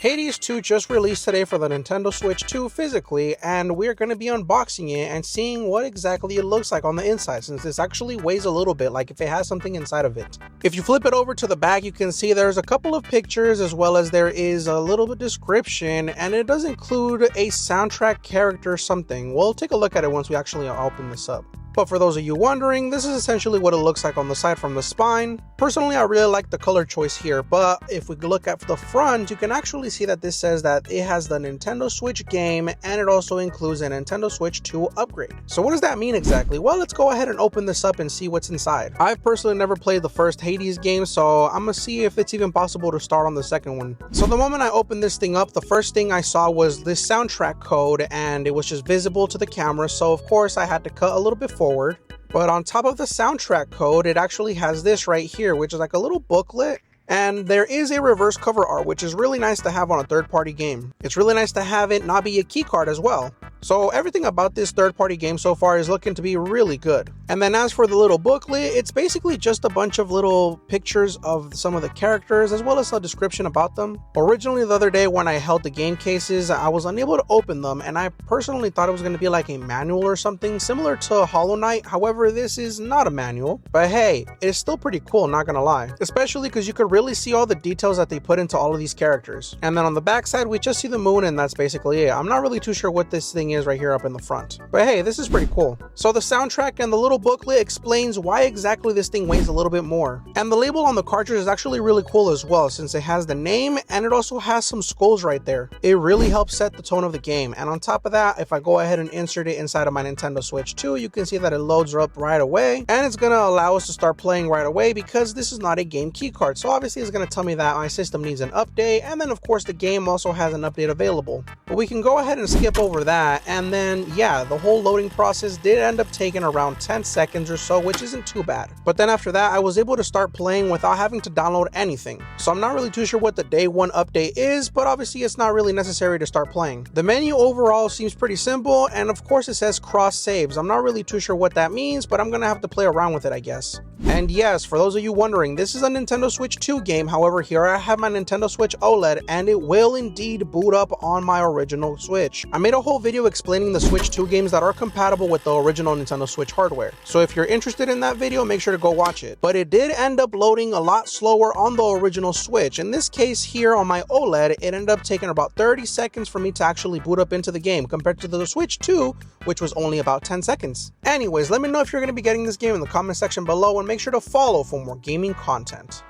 Hades 2 just released today for the Nintendo Switch 2 physically, and we're going to be unboxing it and seeing what exactly it looks like on the inside, since this actually weighs a little bit, like if it has something inside of it. If you flip it over to the back, you can see there's a couple of pictures as well as there is a little bit description, and it does include a soundtrack character something. We'll take a look at it once we actually open this up. But for those of you wondering, this is essentially what it looks like on the side from the spine. Personally, I really like the color choice here, but if we look at the front, you can actually see that this says that it has the Nintendo Switch game and it also includes a Nintendo Switch 2 upgrade. So what does that mean exactly? Well, let's go ahead and open this up and see what's inside. I've personally never played the first Hades game, so I'm gonna see if it's even possible to start on the second one. So the moment I opened this thing up, the first thing I saw was this soundtrack code, and it was just visible to the camera, so of course I had to cut a little bit forward. But on top of the soundtrack code, it actually has this right here, which is like a little booklet. And there is a reverse cover art, which is really nice to have on a third-party game. It's really nice to have it not be a key card as well. So everything about this third-party game so far is looking to be really good. And then as for the little booklet, it's basically just a bunch of little pictures of some of the characters as well as a description about them. Originally the other day when I held the game cases, I was unable to open them, and I personally thought it was going to be like a manual or something similar to Hollow Knight. However, this is not a manual, but hey, it's still pretty cool, not gonna lie. Especially because you could really see all the details that they put into all of these characters. And then on the back side, we just see the moon, and that's basically it. I'm not really too sure what this thing is right here up in the front, but hey, this is pretty cool. So the soundtrack and the little booklet explains why exactly this thing weighs a little bit more. And the label on the cartridge is actually really cool as well, since it has the name and it also has some skulls right there. It really helps set the tone of the game. And on top of that, if I go ahead and insert it inside of my Nintendo Switch 2, you can see that it loads up right away, and it's gonna allow us to start playing right away because this is not a game key card. So obviously it's gonna tell me that my system needs an update, and then of course the game also has an update available. But we can go ahead and skip over that, and then yeah, the whole loading process did end up taking around 10 seconds or so, which isn't too bad. But then after that, I was able to start playing without having to download anything. So I'm not really too sure what the day one update is, but obviously it's not really necessary to start playing. The menu overall seems pretty simple, and of course it says cross saves. I'm not really too sure what that means, but I'm gonna have to play around with it, I guess. And yes, for those of you wondering, this is a Nintendo Switch 2 game. However, here I have my Nintendo Switch OLED, and it will indeed boot up on my original Switch. I made a whole video explaining the Switch 2 games that are compatible with the original Nintendo Switch hardware. So if you're interested in that video, make sure to go watch it. But it did end up loading a lot slower on the original Switch. In this case here on my OLED, it ended up taking about 30 seconds for me to actually boot up into the game compared to the Switch 2, which was only about 10 seconds. Anyways, let me know if you're going to be getting this game in the comment section below, and make sure to follow for more gaming content.